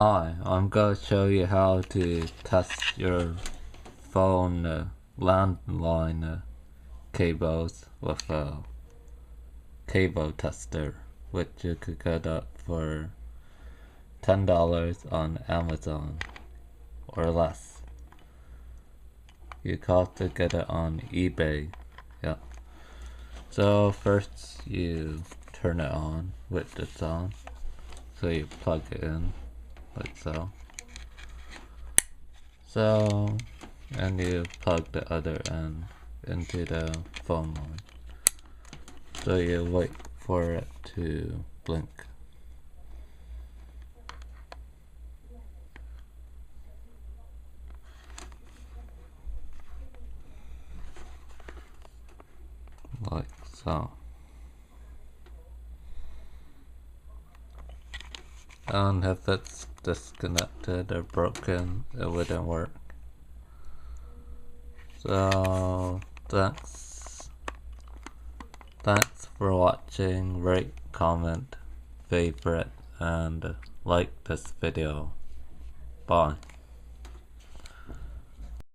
Hi, I'm going to show you how to test your phone landline cables with a cable tester, which you could get up for $10 on Amazon or less. You have to get it on eBay. Yeah. So first you turn it on with it's on. So you plug it in like so. And you plug the other end into the phone line. So you wait for it to blink. Like so. And if it's disconnected or broken, it wouldn't work. So thanks for watching. Rate, comment, favorite, and like this video. Bye.